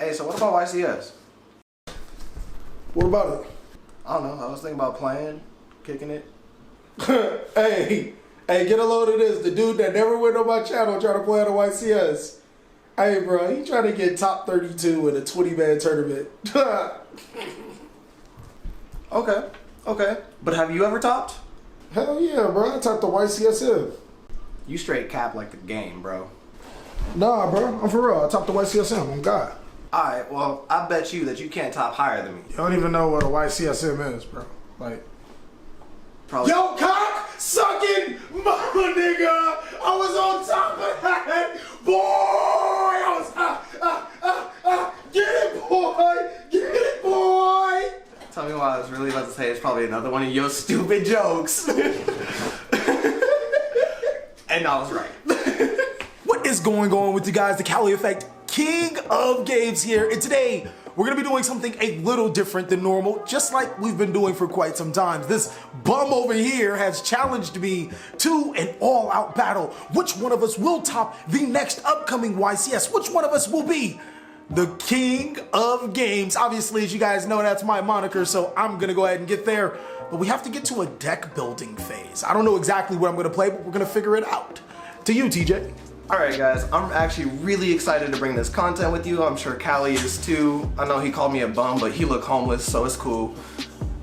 Hey, so what about YCS? What about it? I don't know. I was thinking about playing, kicking it. Hey, get a load of this. The dude that never went on my channel trying to play on the YCS. Hey, bro, he trying to get top 32 in a 20-man tournament. Okay. But have you ever topped? Hell yeah, bro. I topped the YCSM. You straight cap like the game, bro. Nah, bro. I'm for real. I topped the YCSM. I'm God. Alright, well, I bet you that you can't top higher than me. You don't even know what a YCSM is, bro. Like, Probably. yo, cock sucking mama, nigga. I was on top of that. Boy, I was, get it, boy. Get it, boy. Tell me why I was really about to say it's probably another one of your stupid jokes. And I was right. What is going on with you guys? TheCaliEffect, king of games here, and today we're gonna be doing something a little different than normal, just like we've been doing for quite some time. This bum over here has challenged me to an all-out battle. Which one of us will top the next upcoming YCS? Which one of us will be the king of games? Obviously, as you guys know, that's my moniker, so I'm gonna go ahead and get there. But we have to get to a deck building phase. I don't know exactly what I'm gonna play, but we're gonna figure it out. To you, TJ. Alright guys, I'm actually really excited to bring this content with you. I'm sure Callie is too. I know he called me a bum, but he looked homeless, so it's cool.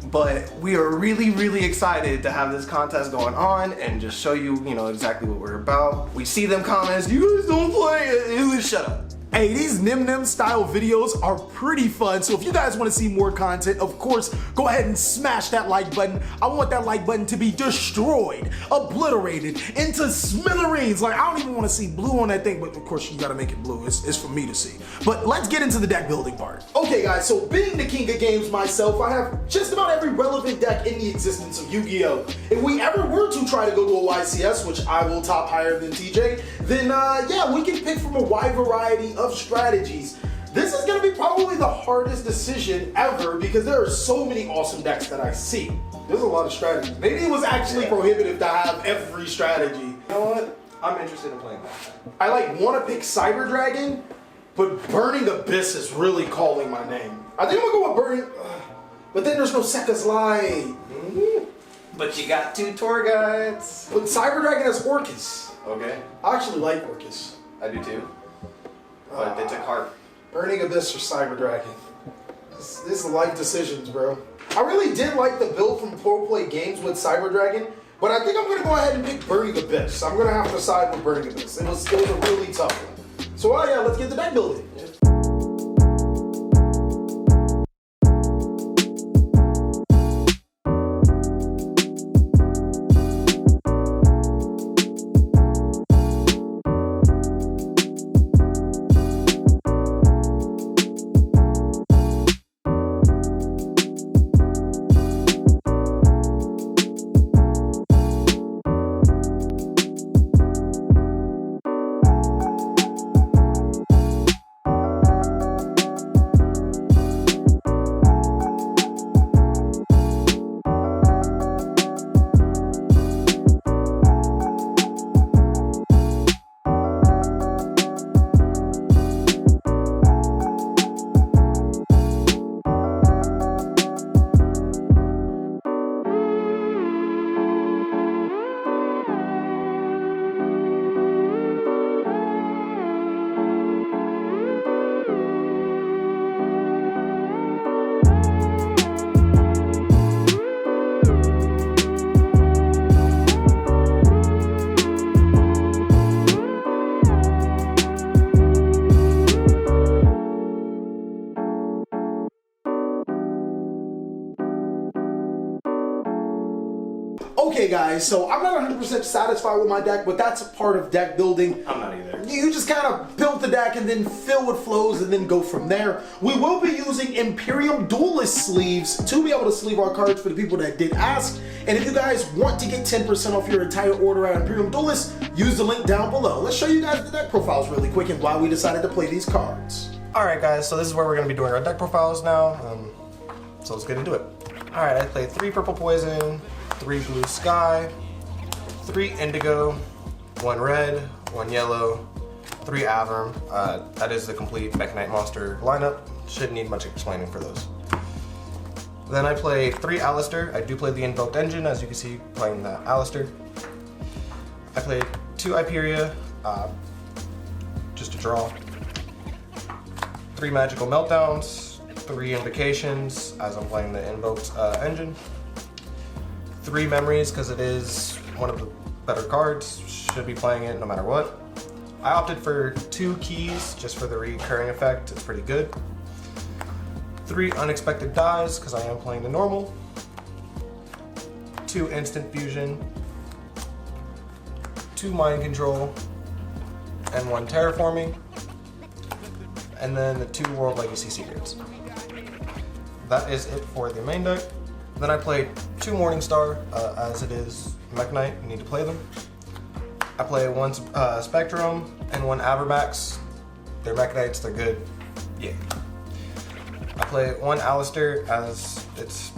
But we are really excited to have this contest going on and just show you, exactly what we're about. We see them comments, you guys don't play it. Shut up. Hey, these Nim style videos are pretty fun, so if you guys want to see more content, of course, go ahead and smash that like button. I want that like button to be destroyed, obliterated, into smithereens. Like, I don't even want to see blue on that thing, but of course, you gotta make it blue. It's for me to see. But let's get into the deck building part. Okay, guys, so being the king of games myself, I have just about every relevant deck in the existence of Yu-Gi-Oh! If we ever were to try to go to a YCS, which I will top higher than TJ, then yeah, we can pick from a wide variety of strategies. This is gonna be probably the hardest decision ever because there are so many awesome decks that I see. There's a lot of strategies. Maybe it was actually prohibitive to have every strategy. You know what? I'm interested in playing that. I want to pick Cyber Dragon, but Burning Abyss is really calling my name. I think I'm gonna go with Burning, but then there's no Sekka's Light. But you got 2 tour guides. But Cyber Dragon has Orcus. Okay. I actually like Orcus. I do too. But they took Harp. Burning Abyss or Cyber Dragon. This is life decisions, bro. I really did like the build from Pro Play Games with Cyber Dragon, but I think I'm gonna go ahead and pick Burning Abyss. I'm gonna have to side with Burning Abyss. It was a really tough one. So yeah, let's get the deck building. Okay guys, so I'm not 100% satisfied with my deck, but that's a part of deck building. I'm not either. You just kind of build the deck and then fill with flows and then go from there. We will be using Imperium Duelist sleeves to be able to sleeve our cards for the people that did ask. And if you guys want to get 10% off your entire order at Imperium Duelist, use the link down below. Let's show you guys the deck profiles really quick and why we decided to play these cards. Alright guys, so this is where we're going to be doing our deck profiles now. So let's get into it. Alright, I played 3 Purple Poison, 3 Blue Sky, 3 Indigo, 1 Red, 1 Yellow, 3 Avram. That is the complete Mech Knight monster lineup. Shouldn't need much explaining for those. Then I play 3 Alistair. I do play the Invoked Engine, as you can see, playing the Alistair. I played 2 Hyperia, just a draw. 3 Magical Meltdowns, 3 Invocations, as I'm playing the Invoked Engine. 3 Memories, because it is one of the better cards. Should be playing it no matter what. I opted for 2 Keys, just for the recurring effect. It's pretty good. 3 Unexpected Dies, because I am playing the normal. 2 Instant Fusion. 2 Mind Control. And 1 Terraforming. And then the 2 World Legacy Secrets. That is it for the main deck. Then I played 2 Morningstar, as it is Mech Knight, you need to play them. I play 1 Spectrum and 1 Avermax. They're Mech Knights, they're good. Yeah. I play 1 Alistair, as it's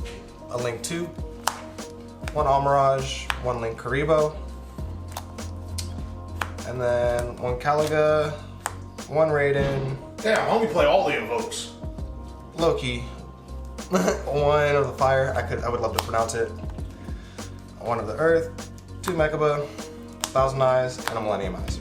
a Link 2. 1 Almirage, 1 Link Karibo. And then 1 Caliga, 1 Raiden. Damn, I only play all the invokes. Loki. 1 of the Fire, I would love to pronounce it. 1 of the Earth, 2 Mechaba, 1,000 Eyes, and a Millennium Eyes.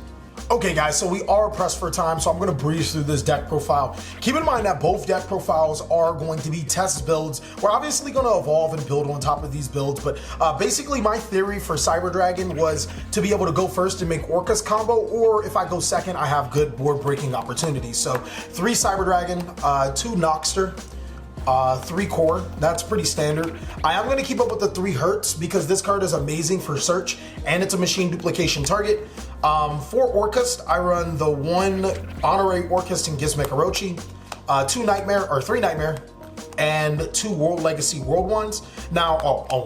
Okay guys, so we are pressed for time, so I'm gonna breeze through this deck profile. Keep in mind that both deck profiles are going to be test builds. We're obviously gonna evolve and build on top of these builds, but basically my theory for Cyber Dragon was to be able to go first and make Orcus combo, or if I go second, I have good board breaking opportunities. So 3 Cyber Dragon, 2 Noxter, 3 core, that's pretty standard. I am going to keep up with the 3 Hertz because this card is amazing for search and it's a machine duplication target. For Orcust, I run the 1 Honorary Orcust and Gizmek Orochi, 2 Nightmare, or 3 Nightmare, and 2 World Legacy World ones. Now,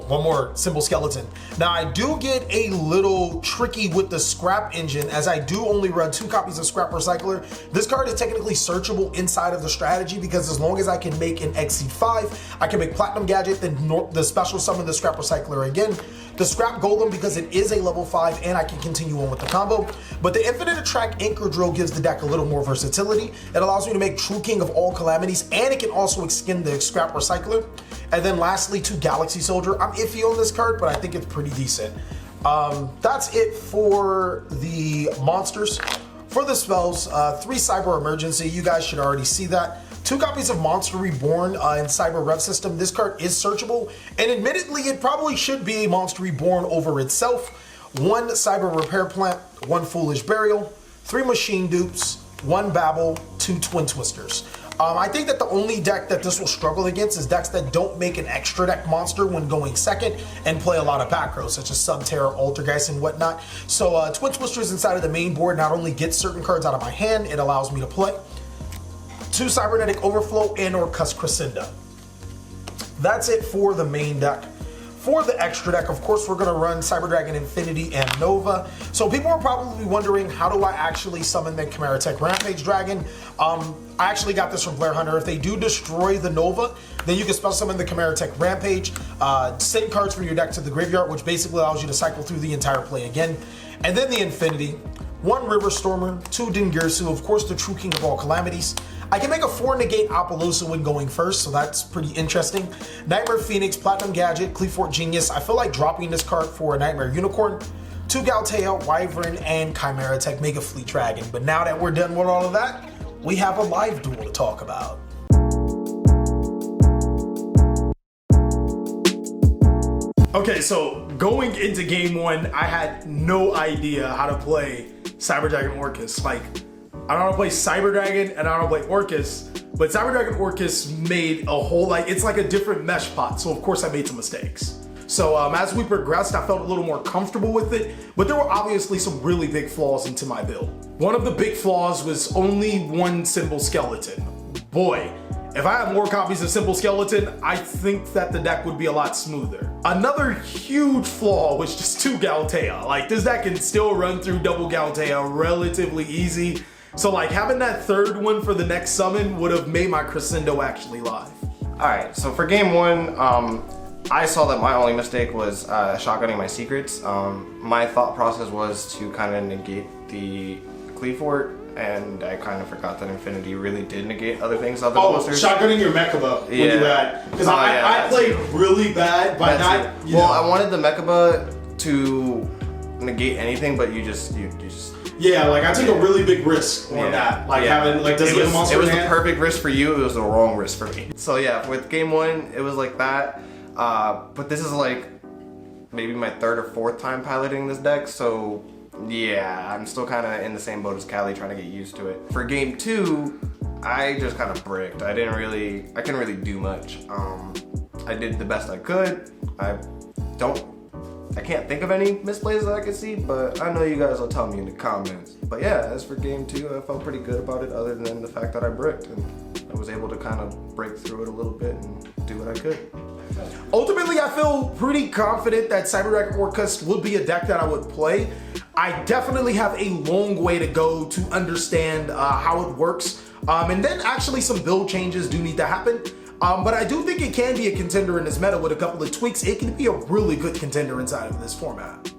one more Symbol Skeleton. Now, I do get a little tricky with the Scrap Engine, as I do only run 2 copies of Scrap Recycler. This card is technically searchable inside of the strategy because as long as I can make an XC5, I can make Platinum Gadget, then the special summon the Scrap Recycler again. The Scrap Golem, because it is a level 5 and I can continue on with the combo. But the Infinite Attract Anchor Drill gives the deck a little more versatility. It allows me to make True King of all calamities, and it can also extend the Scrap Recycler. And then lastly, 2 Galaxy Soldier. I'm iffy on this card, but I think it's pretty decent. That's it for the monsters. For the spells, 3 Cyber Emergency. You guys should already see that. 2 copies of Monster Reborn in Cyber Rev System. This card is searchable, and admittedly, it probably should be a Monster Reborn over itself. 1 Cyber Repair Plant, 1 Foolish Burial, 3 Machine Dupes, 1 Babel, 2 Twin Twisters. I think that the only deck that this will struggle against is decks that don't make an extra deck monster when going second and play a lot of back rows, such as Subterra, Altergeist, and whatnot. So Twin Twisters inside of the main board not only gets certain cards out of my hand, it allows me to play 2 Cybernetic Overflow and or Cuss Crescenda. That's it for the main deck. For the extra deck, of course, we're going to run Cyber Dragon Infinity and Nova. So people are probably wondering, how do I actually summon the Chimera Tech Rampage Dragon? I actually got this from Blair Hunter. If they do destroy the Nova, then you can spell summon the Chimera Tech Rampage, send cards from your deck to the graveyard, which basically allows you to cycle through the entire play again. And then the Infinity, 1 River Stormer, 2 Dingirsu, of course the True King of all calamities. I can make a 4 negate Apollosa when going first, so that's pretty interesting. Nightmare Phoenix, Platinum Gadget, Cleafort Genius. I feel like dropping this card for a Nightmare Unicorn, 2 Galtea, Wyvern, and Chimera Tech Mega Fleet Dragon. But now that we're done with all of that, we have a live duel to talk about. Okay, so going into game 1, I had no idea how to play Cyber Dragon Orcus. Like, I don't know how to play Cyber Dragon and I don't know how to play Orcus, but Cyber Dragon Orcus made a whole, it's like a different mesh pot. So of course I made some mistakes. So as we progressed, I felt a little more comfortable with it, but there were obviously some really big flaws into my build. One of the big flaws was only 1 Symbol Skeleton. Boy, if I had more copies of Symbol Skeleton, I think that the deck would be a lot smoother. Another huge flaw was just 2 Galtea. Like, this deck can still run through double Galtea relatively easy. So like having that 3rd one for the next summon would have made my Crescendo actually live. Alright, so for game 1, I saw that my only mistake was shotgunning my secrets. My thought process was to kind of negate the Cleafort and I kind of forgot that Infinity really did negate other things other than Oh, blisters. shotgunning your Mechaba when you had. Because I played really bad by not. Well, I wanted the Mechaba to negate anything, but you just. Yeah, like I took a really big risk on that. Like having, like, does it get a monster It was in the hand? perfect risk for you, it was the wrong risk for me. So yeah, with game 1, it was like that. But this is like maybe my 3rd or 4th time piloting this deck, so yeah, I'm still kind of in the same boat as Callie, trying to get used to it. For game 2, I just kind of bricked. I couldn't really do much. I did the best I could. I can't think of any misplays that I could see, but I know you guys will tell me in the comments. But yeah, as for game 2, I felt pretty good about it, other than the fact that I bricked, and I was able to kind of break through it a little bit and do what I could. Ultimately, I feel pretty confident that Cyber Dragon Orcust would be a deck that I would play. I definitely have a long way to go to understand how it works. And then actually some build changes do need to happen. But I do think it can be a contender in this meta with a couple of tweaks. It can be a really good contender inside of this format.